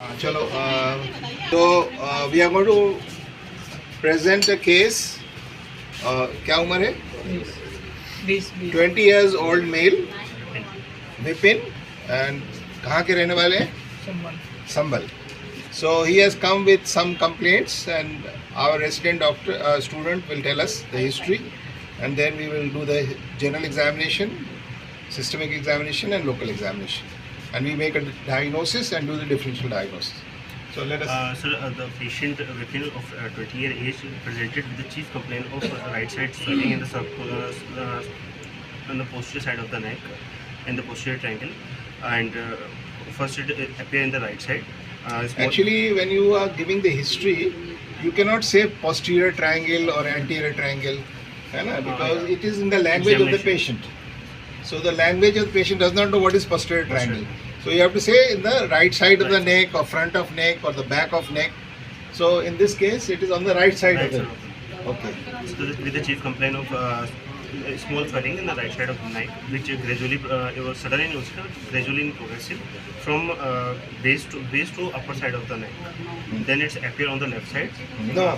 चलो we are going to present a case. क्या उम्र है? 20 years old male, Vipin. And कहाँ के रहने वाले हैं? संभल. So he has come with some complaints, and our resident doctor student will tell us the history, and then we will do the general examination, systemic examination, and local examination, and we make a diagnosis and do the differential diagnosis. So let us. Sir, the patient Vipin of 20-year age presented with the chief complaint of right side swelling in the on the posterior side of the neck and the posterior triangle, and first it appear in the right side. Actually, when you are giving the history, you cannot say posterior triangle or anterior triangle, because it is in the language of the patient. So the language of the patient does not know what is posterior triangle. So you have to say in the right side of the neck, or front of neck, or the back of neck. So in this case, it is on the right side of the neck. Okay. So with the chief complaint of small swelling in the right side of the neck, which gradually it was sudden in nature, gradually progressive from base to upper side of the neck. Then it's appear on the left side. No,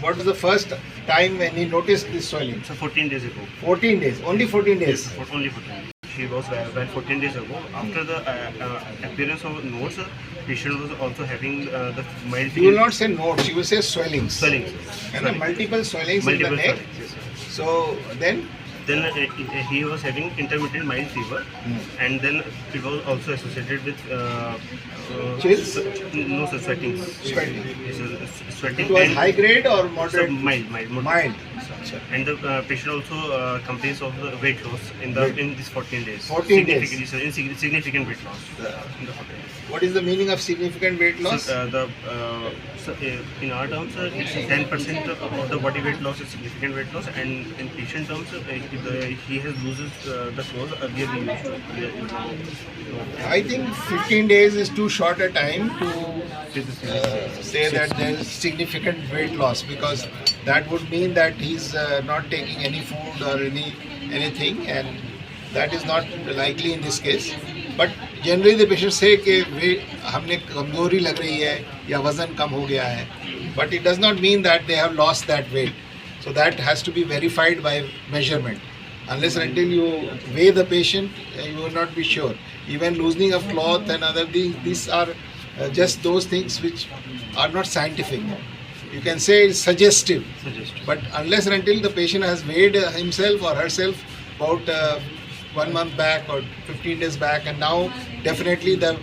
what was the first time when he noticed this swelling? So 14 days ago. 14 days, only 14 days. Yes, only 14 days. He was well 14 days ago. After the appearance of nodes, patient was also having the mild. You will not say nodes, you will say swellings. Swelling. And multiple swellings in the neck. Yes, So then he was having intermittent mild fever, and then it was also associated with chills? No, sir, sweating. Sweating. Yes, sweating. It was and high grade or so moderate? mild. Mild. And the patient also complains of the weight loss in this 14 days. 14 days. Significant weight loss in the 14 days. What is the meaning of significant weight loss? So, in our terms, it's 10% of the body weight loss is significant weight loss, and in patient terms, he has loses the clothes earlier we used to. I think 15 days is too short a time to say that there is significant weight loss, because that would mean that he's not taking any food or anything, and that is not likely in this case. But generally the patient say कि हमने कमजोरी लग रही है या वजन कम हो गया है, but it does not mean that they have lost that weight. So that has to be verified by measurement. Unless until you weigh the patient, you will not be sure. Even loosening of cloth and other these are just those things which are not scientific. You can say it's suggestive, but unless and until the patient has weighed himself or herself about 1 month back or 15 days back, and now definitely the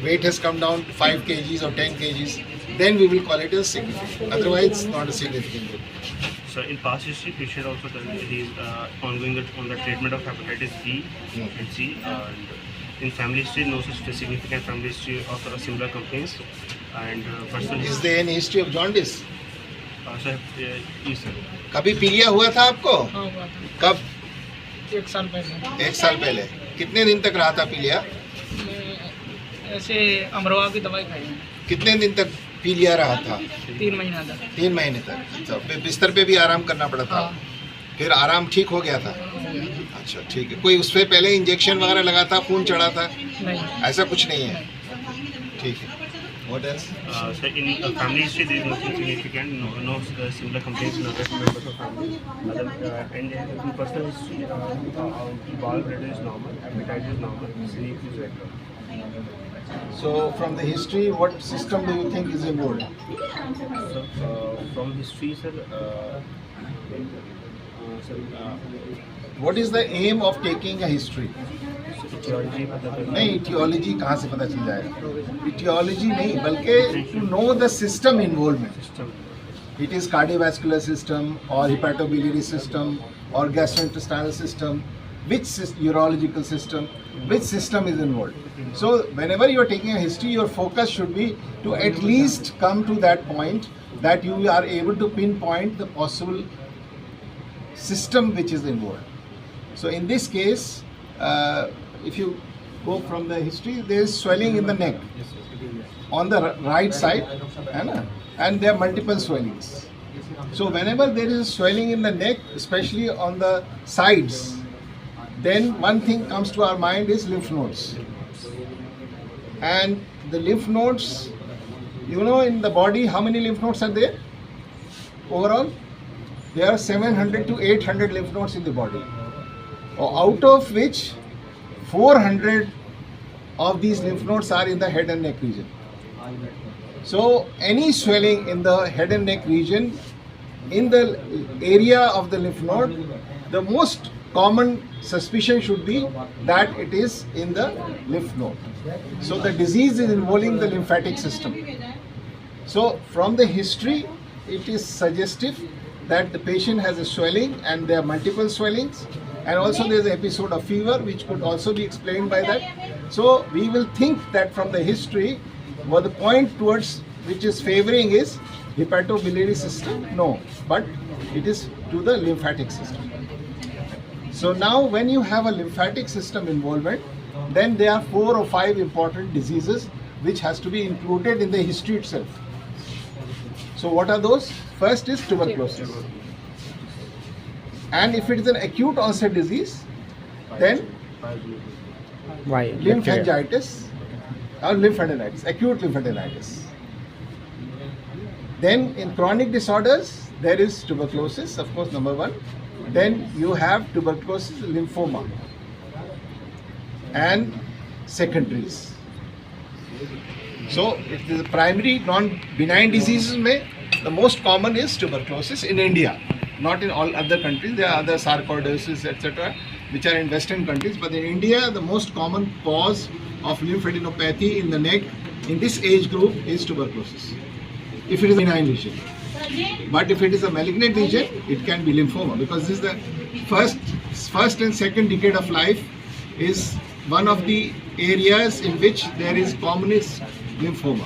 weight has come down to 5 kgs or 10 kgs, then we will call it as significant. Otherwise, it's not a significant weight. So in past history, patient also told me he is ongoing on the treatment of hepatitis B and C. And in family history, no such significant family history of similar complaints. And personal Is there any history of jaundice? So yes, sir. कभी पीलिया हुआ था आपको? हाँ, हुआ था। कब? 1 साल पहले। 1 साल पहले. कितने दिन तक रहा था पीलिया? मैं ऐसे अमरवा की दवाई खाई है। कितने दिन तक पीलिया रहा था? 3 महीना तक। 3 महीने तक. अच्छा, बिस्तर पे भी आराम करना पड़ा था? हाँ। फिर आराम ठीक हो गया था? अच्छा, ठीक है. कोई उससे पहले इंजेक्शन वगैरह लगा था, खून चढ़ा था? नहीं। ऐसा कुछ नहीं है. ठीक है. What else? So in family history, there is nothing significant, no similar complaints in other members of family. And in personal history, bowel bladder is normal, appetite is normal, sleep is regular. So from the history, what system do you think is involved? So from history, sir, What is the aim of taking a history? etiology पता करना. नहीं, etiology कहाँ से पता चल जाएगा? Etiology नहीं, बल्कि to know the system involvement. System. It is cardiovascular system or hepatobiliary system or gastrointestinal system, which urological system, which system is involved. So whenever you are taking a history, your focus should be to at least come to that point that you are able to pinpoint the possible system which is involved. So in this case, if you go from the history, there is swelling in the neck on the right side, and there are multiple swellings. So whenever there is swelling in the neck, especially on the sides, then one thing comes to our mind is lymph nodes. And the lymph nodes, you know, in the body, how many lymph nodes are there? Overall, there are 700 to 800 lymph nodes in the body, out of which 400 of these lymph nodes are in the head and neck region. So any swelling in the head and neck region, in the area of the lymph node, the most common suspicion should be that it is in the lymph node. So the disease is involving the lymphatic system. So from the history, it is suggestive that the patient has a swelling and there are multiple swellings, and also there is an episode of fever which could also be explained by that. So we will think that from the history, what the point towards which is favoring is hepatobiliary system? No, but it is to the lymphatic system. So now when you have a lymphatic system involvement, then there are 4 or 5 important diseases which has to be included in the history itself. So what are those? First is tuberculosis. And if it is an acute onset disease, then lymphangitis or lymphadenitis, acute lymphadenitis. Then in chronic disorders, there is tuberculosis, of course, number 1. Then you have tuberculosis lymphoma and secondaries. So it is the primary non-benign diseases may, the most common is tuberculosis in India, not in all other countries. There are other sarcoidosis, etc., which are in Western countries, but in India, the most common cause of lymphadenopathy in the neck in this age group is tuberculosis, if it is a benign lesion. But if it is a malignant lesion, it can be lymphoma, because this is the first and second decade of life is one of the areas in which there is commonest lymphoma,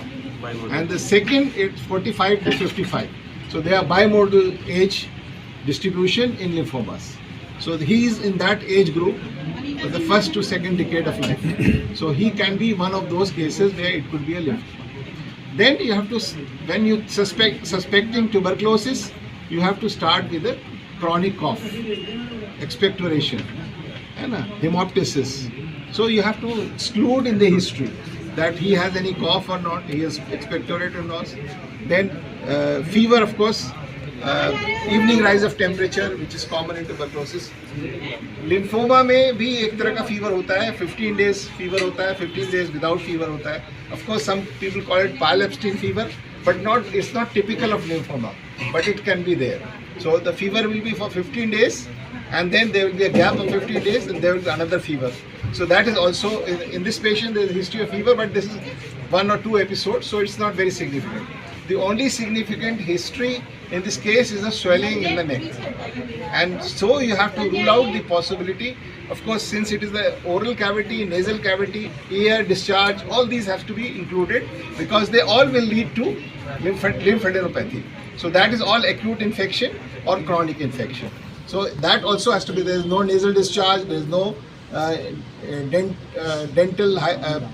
and the second it's 45 to 55. So they are bimodal age distribution in lymphomas. So he is in that age group for the first to second decade of life. So he can be one of those cases where it could be a lymphoma. Then you have to, when you suspecting tuberculosis, you have to start with a chronic cough, expectoration, and hemoptysis. So you have to exclude in the history that he has any cough or not, he has expectorate or not. Then fever, of course, evening rise of temperature, which is common in tuberculosis. Lymphoma में भी एक तरह का fever होता है, 15 days fever होता है, 15 days without fever होता है. Of course, some people call it Pyle-Epstein fever, but it's not typical of lymphoma, but it can be there. So the fever will be for 15 days, and then there will be a gap of 15 days, and there will be another fever. So that is also, in this patient, there is a history of fever, but this is 1 or 2 episodes, so it's not very significant. The only significant history in this case is a swelling in the neck. And so you have to rule out the possibility, of course, since it is the oral cavity, nasal cavity, ear, discharge, all these have to be included, because they all will lead to lymphadenopathy. So that is all acute infection or chronic infection. So that also has to be, there is no nasal discharge, there is no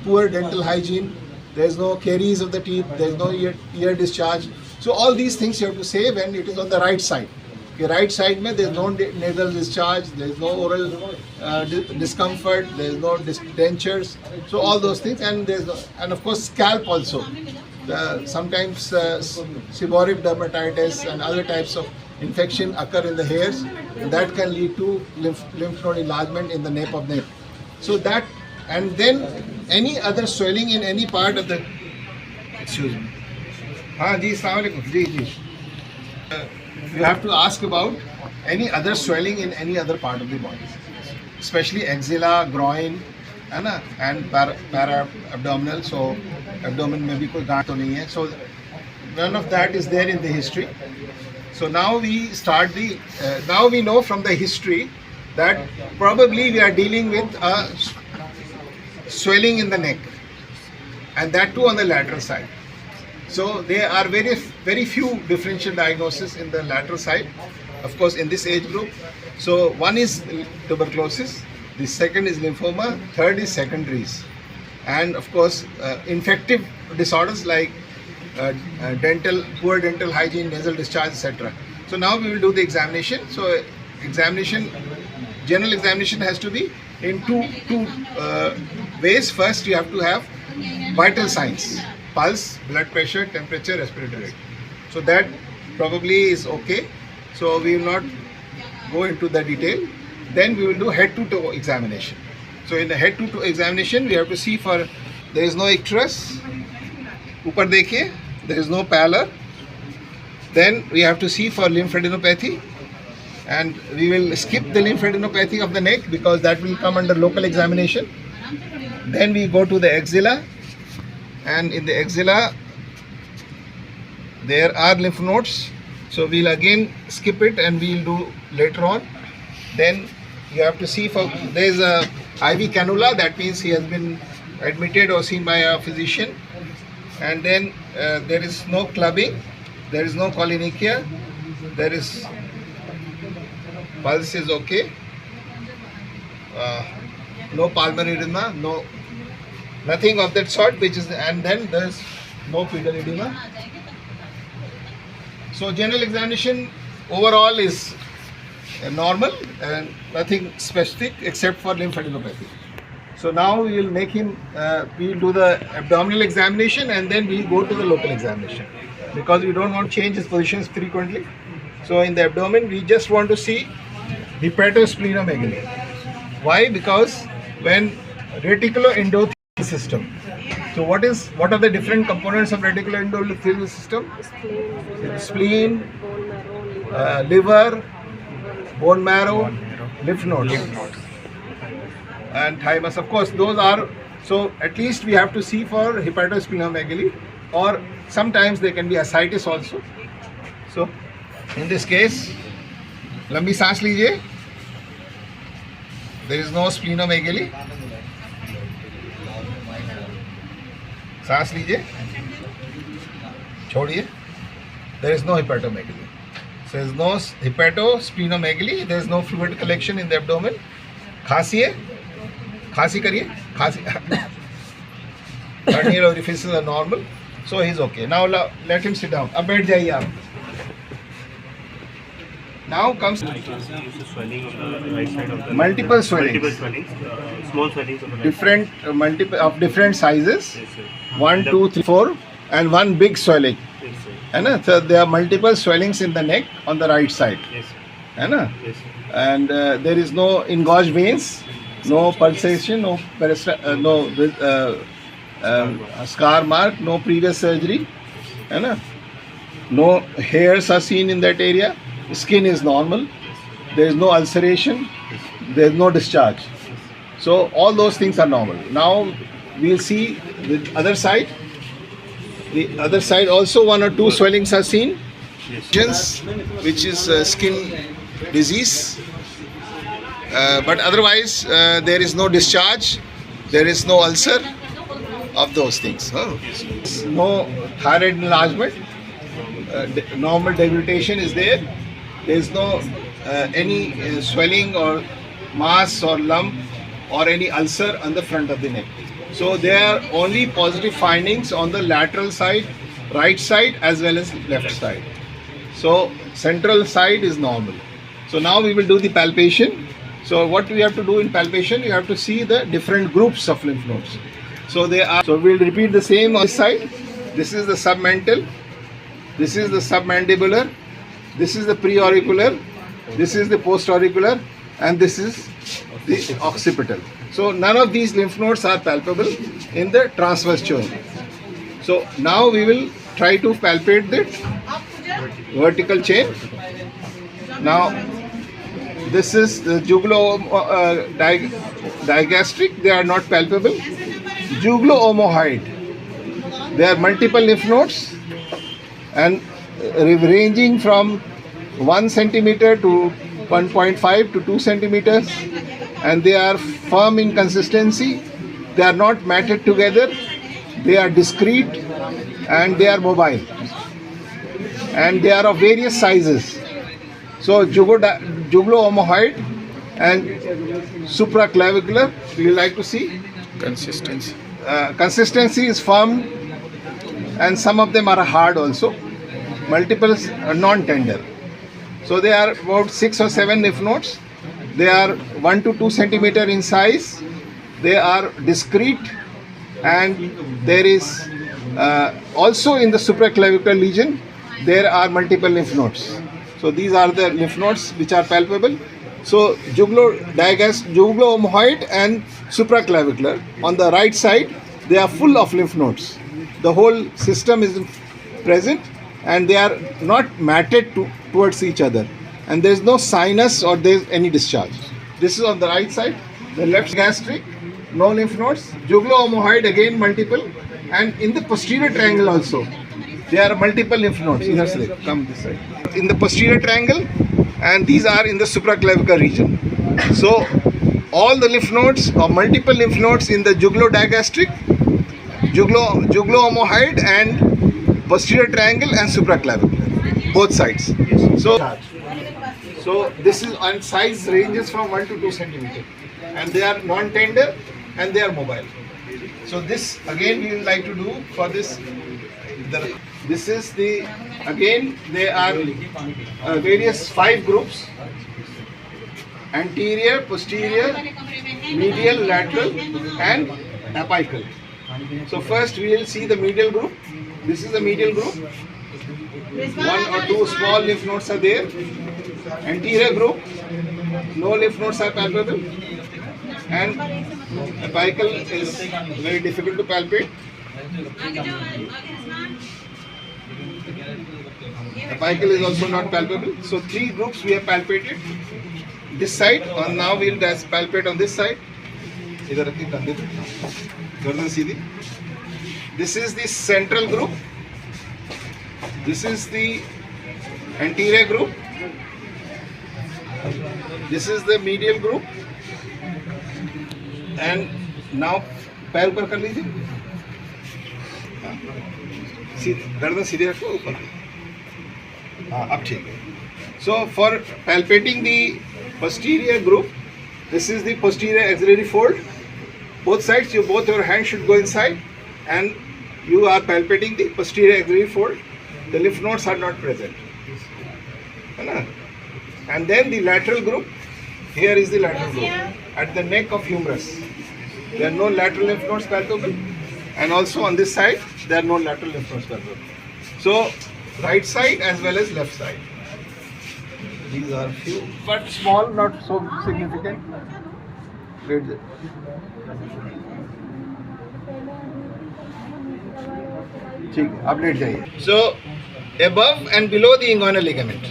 poor dental hygiene, there is no caries of the teeth, there is no ear discharge. So all these things you have to say when it is on the right side. The right side mein there is no nasal discharge, there is no oral discomfort, there is no dentures. So all those things, and there is no, and of course scalp also. Sometimes seborrheic dermatitis and other types of infection occur in the hairs, and that can lead to lymph node enlargement in the nape of neck. So that, and then any other swelling in any part of the, excuse me. हाँ जी, अस्सलाम वालेकुम, जी. You have to ask about any other swelling in any other part of the body, especially axilla, groin, है ना, and para abdominal. So abdomen में भी कोई गांठ तो नहीं है. So none of that is there in the history. So now we start the, now we know from the history that probably we are dealing with a swelling in the neck, and that too on the lateral side. So there are very few differential diagnoses in the lateral side, of course, in this age group. So one is tuberculosis, the second is lymphoma, third is secondaries, and of course infective disorders like poor dental hygiene, nasal discharge, etc. So now we will do the examination. So examination, general examination has to be in two ways. First, you have to have vital signs: pulse, blood pressure, temperature, respiratory rate. So that probably is okay. So we will not go into the detail. Then we will do head-to-toe examination. So in the head-to-toe examination, we have to see for there is no icterus. Upar dekhiye, there is no pallor. Then we have to see for lymphadenopathy, and we will skip the lymphadenopathy of the neck because that will come under local examination. Then we go to the axilla, and in the axilla there are lymph nodes. So we'll again skip it and we'll do later on. Then you have to see for there is a IV cannula, that means he has been admitted or seen by a physician. And then there is no clubbing, there is no cholynychia, there is pulse is okay, no pulmonary edema, nothing of that sort, which is, and then there is no pedal edema. So general examination overall is normal and nothing specific except for lymphadenopathy. So now we will make him, we will do the abdominal examination and then we will go to the local examination because we don't want to change his positions frequently. So in the abdomen we just want to see hepatosplenomegaly. Why? Because when reticuloendothelial system. So what are the different components of reticuloendothelial system? Spleen, liver, bone marrow, lymph nodes, and thymus. Of course, those are, so at least we have to see for hepatosplenomegaly, or sometimes there can be ascites also. So in this case, लंबी सांस लीजिए. There is no splenomegaly. सांस लीजिए, छोड़िए. There is no hepatomegaly. So there is no hepatosplenomegaly. There is no fluid collection in the abdomen. खांसिए, खांसी करिए, खांसी. Cranial orifices are normal, so he is okay. Now let him sit down. अब बैठ जाइए आप. Now comes swelling on the right side of the multiple swellings. Multiple swellings, small swellings on the right different multiple of different sizes. side. Yes, sir. 1, 2, 3, 4, and one big swelling. Yes, sir. है ना? So there are multiple swellings in the neck on the right side. Yes, sir. है ना? Yes, sir. And there is no engorged veins, no pulsation, no scar mark, no previous surgery. है ना? No hairs are seen in that area. Skin is normal. There is no ulceration. There is no discharge. So all those things are normal. Now we'll see the other side. The other side also 1 or 2 swellings are seen. Yes. Which is skin disease. But otherwise there is no discharge. There is no ulcer of those things. No thyroid enlargement. Normal deglutition is there. There is no any swelling or mass or lump or any ulcer on the front of the neck. So there are only positive findings on the lateral side, right side as well as left side. So central side is normal. So now we will do the palpation. So what we have to do in palpation, you have to see the different groups of lymph nodes. So they are. So we will repeat the same on this side. This is the submental. This is the submandibular. This is the preauricular. This is the postauricular, and this is the occipital. So none of these lymph nodes are palpable in the transverse chain. So now we will try to palpate the vertical chain. Now this is the jugulo-digastric. They are not palpable. Jugulo-omohyoid. There are multiple lymph nodes and ranging from 1 centimeter to 1.5 to 2 centimeters, and they are firm in consistency. They are not matted together. They are discrete and they are mobile, and they are of various sizes. So jugulo-omohyoid and supraclavicular. Do you like to see consistency? Consistency is firm, and some of them are hard also. Multiple non-tender. So they are about 6 or 7 lymph nodes. They are 1 to 2 centimeter in size. They are discrete and there is also in the supraclavicular region there are multiple lymph nodes. So these are the lymph nodes which are palpable. So jugulo-omohyoid and supraclavicular on the right side, they are full of lymph nodes. The whole system is present and they are not matted towards each other, and there is no sinus or there is any discharge. This is on the right side. The left gastric, no lymph nodes. Jugulo-omohyoid again multiple, and in the posterior triangle also there are multiple lymph nodes. Come this side. In the posterior triangle, and these are in the supraclavicular region. So all the lymph nodes or multiple lymph nodes in the jugulo-digastric, jugulo-omohyoid and posterior triangle and supraclavicular, both sides. So this is, and size ranges from 1 to 2 centimeter, and they are non-tender and they are mobile. So this again we would like to do for this. This is the, again they are various 5 groups: anterior, posterior, medial, lateral and apical. So first we will see the medial group. This is the medial group. 1 or 2 small lymph nodes are there. Anterior group, no lymph nodes are palpable, and apical is very difficult to palpate. Apical is also not palpable. So 3 groups we have palpated. This side, and now we will palpate on this side. This is the central group. This is the anterior group. This is the medial group. And now पैर ऊपर कर लीजिए, गर्दन सीधे रखो ऊपर. हाँ, अब ठीक है. So for palpating the posterior group, this is the posterior axillary fold. Both sides, both your hands should go inside, and you are palpating the posterior axillary fold. The lymph nodes are not present. And then the lateral group. Here is the lateral group at the neck of humerus. There are no lateral lymph nodes palpable, and also on this side there are no lateral lymph nodes palpable. So right side as well as left side. These are few, but small, not so significant. अब late जाइए. So above and below the inguinal ligament,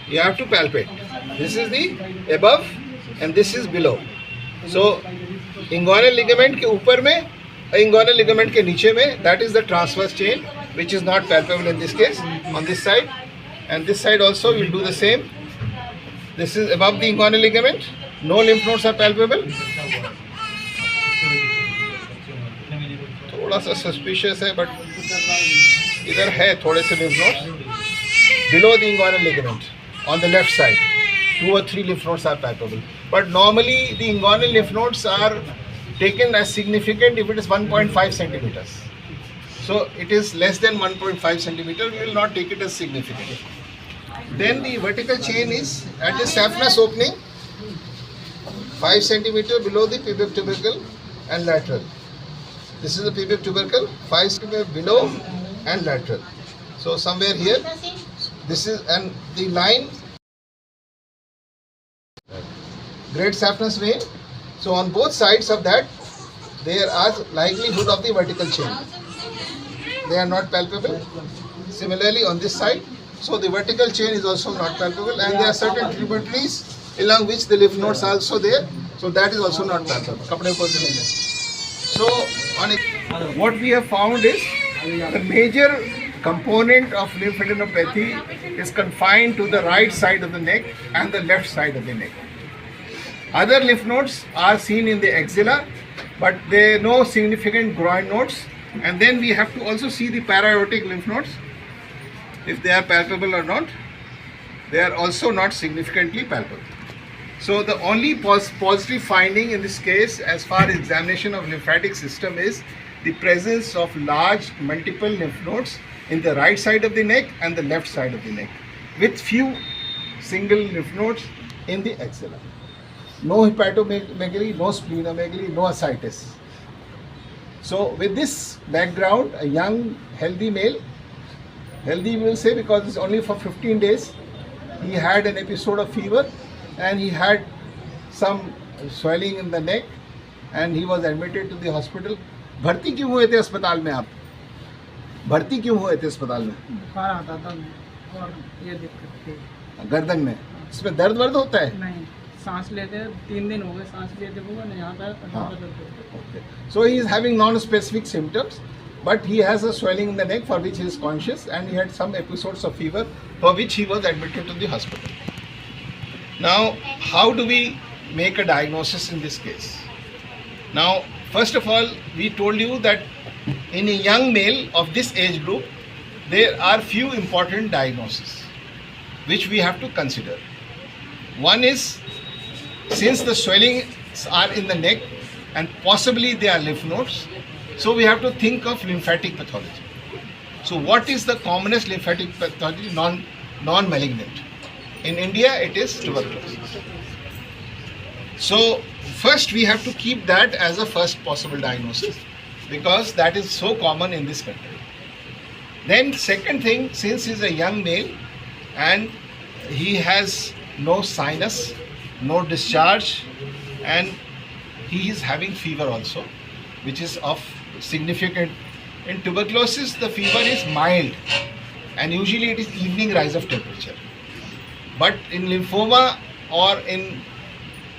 you have to palpate. This is the above and this is below. So inguinal ligament के ऊपर में, inguinal ligament के नीचे में, that is the transverse chain, which is not palpable in this case on this side, and this side also we will do the same. This is above the inguinal ligament, no lymph nodes are palpable. थोड़ा सा suspicious है, but इधर है थोड़े से lymph nodes. Below the inguinal ligament on the left side, 2 or 3 lymph nodes are palpable. But normally the inguinal lymph nodes are taken as significant if it is 1.5 centimeters. So it is less than 1.5 centimeter, we will not take it as significant. Then the vertical chain is at the saphenous opening, 5 centimeter below the pubic tubercle and lateral. This is the pubic tubercle, 5 centimeter below and lateral. So somewhere here, this is, and the line, great saphenous vein. So on both sides of that, there are likelihood of the vertical chain. They are not palpable. Similarly on this side, so the vertical chain is also not palpable, and there are certain tributaries along which the lymph nodes are also there. So that is also not palpable. So what we have found is the major component of lymphadenopathy is confined to the right side of the neck and the left side of the neck. Other lymph nodes are seen in the axilla, but there are no significant groin nodes. And then we have to also see the para-aortic lymph nodes, if they are palpable or not. They are also not significantly palpable. So the only positive finding in this case as far as examination of lymphatic system is the presence of large multiple lymph nodes in the right side of the neck and the left side of the neck, with few single lymph nodes in the axilla. No hepatomegaly, no splenomegaly, no ascites. So with this background, a young healthy male, healthy we will say because it's only for 15 days, he had an episode of fever and he had some swelling in the neck and he was admitted to the hospital. भर्ती क्यों हुए थे अस्पताल में आप? भर्ती क्यों हुए थे अस्पताल में? बुखार आता था और ये दिक्कत थी गर्दन में। इसमें दर्द वर्द होता है? नहीं, सांस लेते 3 दिन हो गए सांस लेते हुए नहीं आता हाँ. दर्द होता है। Okay. So he is having non-specific symptoms, but he has a swelling in the neck for which he is conscious, and he had some episodes of fever for which he was admitted to the hospital. Now, how do we make a diagnosis in this case? Now, first of all, we told you that in a young male of this age group, there are few important diagnoses which we have to consider. One is, since the swellings are in the neck and possibly they are lymph nodes, so we have to think of lymphatic pathology. So what is the commonest lymphatic pathology? Non-malignant. In India, it is tuberculosis. So first we have to keep that as a first possible diagnosis because that is so common in this country. Then second thing, since he is a young male and he has no sinus, no discharge, and he is having fever also, which is of significant. In tuberculosis, the fever is mild and usually it is evening rise of temperature. But in lymphoma or in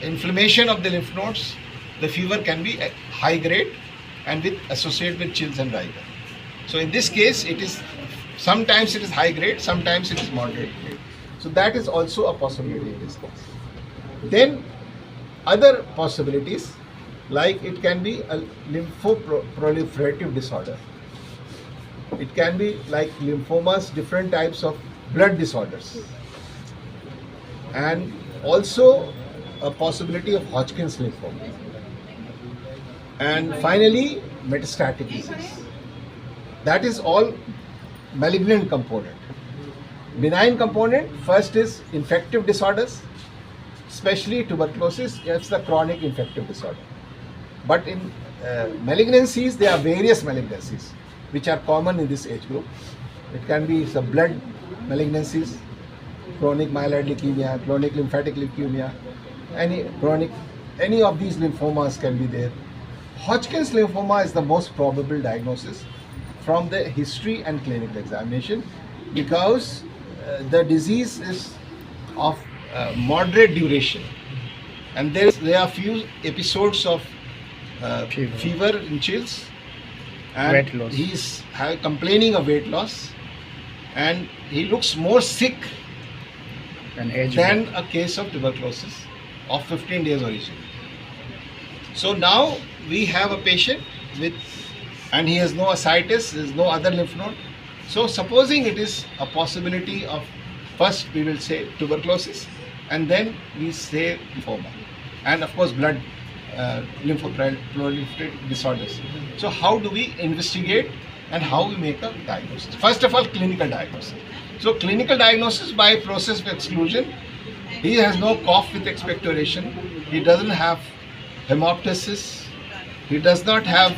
inflammation of the lymph nodes, the fever can be high grade and associated with chills and rigor. So in this case, it is sometimes it is high grade, sometimes it is moderate grade. So that is also a possibility in this case. Then other possibilities, like it can be a lymphoproliferative disorder. It can be like lymphomas, different types of blood disorders. And also a possibility of Hodgkin's lymphoma. And finally, metastatic disease. That is all malignant component. Benign component, first is infective disorders, especially tuberculosis, it's the chronic infective disorder. But in malignancies, there are various malignancies which are common in this age group. It can be some blood malignancies, chronic myeloid leukemia, chronic lymphatic leukemia, any of these lymphomas can be there. Hodgkin's lymphoma is the most probable diagnosis from the history and clinical examination because the disease is of moderate duration and there are few episodes of fever and chills and weight loss. he is complaining of weight loss and he looks more sick An age than group. a case of tuberculosis of 15 days origin. So now we have a patient and he has no ascites, there is no other lymph node. So supposing it is a possibility of, first we will say tuberculosis and then we say lymphoma and of course blood lymphoproliferative disorders. So how do we investigate and how we make a diagnosis? First of all, clinical diagnosis. So clinical diagnosis by process of exclusion. He has no cough with expectoration. He doesn't have hemoptysis. He does not have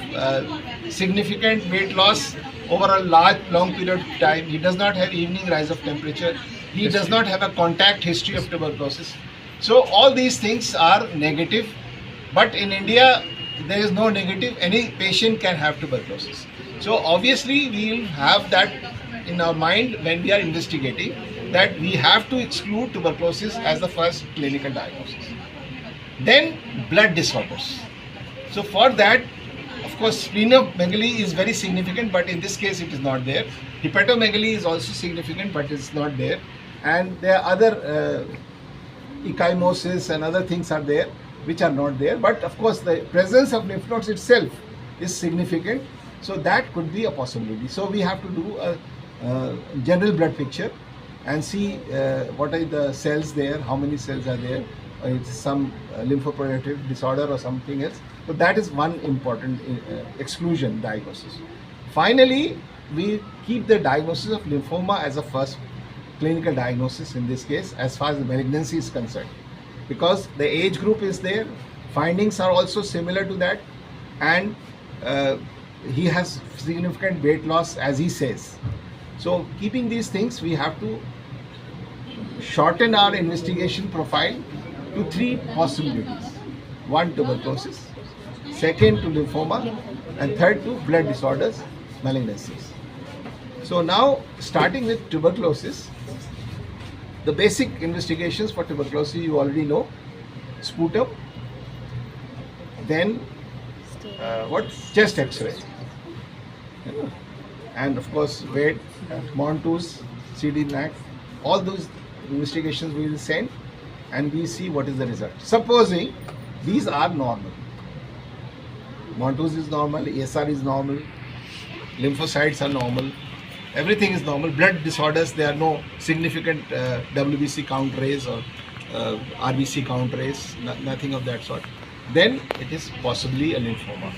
significant weight loss over a long period of time. He does not have evening rise of temperature. He does not have a contact history of tuberculosis. So all these things are negative. But in India, there is no negative. Any patient can have tuberculosis. So obviously, we will have that in our mind when we are investigating that we have to exclude tuberculosis as the first clinical diagnosis. Then blood disorders. So for that, of course, splenomegaly is very significant, but in this case it is not there. Hepatomegaly is also significant, but it's not there. And there are other ecchymosis and other things are there which are not there. But of course, the presence of lymph nodes itself is significant. So that could be a possibility. So we have to do a general blood picture and see what are the cells there, how many cells are there, it's some lymphoproliferative disorder or something else. So that is one important exclusion diagnosis. Finally, we keep the diagnosis of lymphoma as a first clinical diagnosis in this case as far as the malignancy is concerned. Because the age group is there, findings are also similar to that, and he has significant weight loss as he says. So keeping these things, we have to shorten our investigation profile to 3 possibilities. 1, tuberculosis, 2nd, to lymphoma, and 3rd, to blood disorders, malignancies. So now, starting with tuberculosis, the basic investigations for tuberculosis you already know: sputum, then chest X-ray, and of course weight, Montus, CD-NAC. All those investigations we will send, and we see what is the result. Supposing these are normal, Montus is normal, ESR is normal, lymphocytes are normal, everything is normal. Blood disorders, there are no significant WBC count raise or RBC count raise, nothing of that sort. Then it is possibly a lymphoma.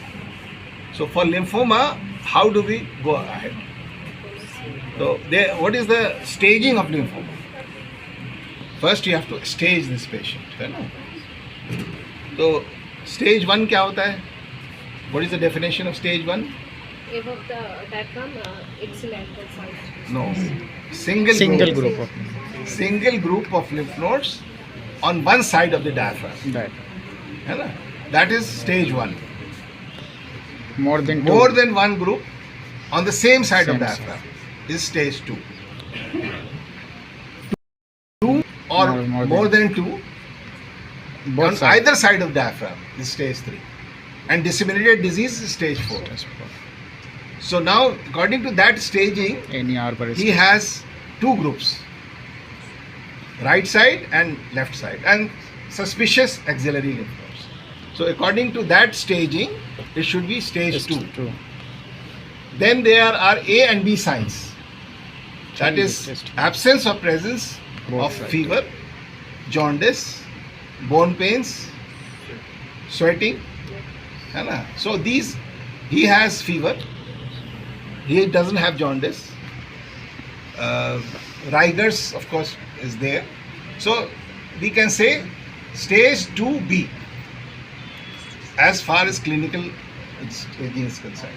So for lymphoma, how do we go ahead? So what is the staging of lymphoma? First you have to stage this patient, है ना? So stage 1 क्या होता है? What is the definition of stage 1? Above the diaphragm, excellent size. No. Single group of lymph nodes on one side of the diaphragm. That. है ना? That is stage 1. More than one group on the same side of Same diaphragm is stage 2. 2 or more than 2 both on sides. either side of diaphragm is stage 3. And disseminated disease is stage 4. So now, according to that staging, Any arbor he has 2 groups, right side and left side, and suspicious axillary lymph nodes. So according to that staging, it should be stage 2. True. Then there are A and B signs. That is absence or presence of fever, jaundice, bone pains, sweating. है ना? So these, he has fever, he doesn't have jaundice. Rigors, of course, is there. So we can say stage 2B as far as clinical staging is concerned.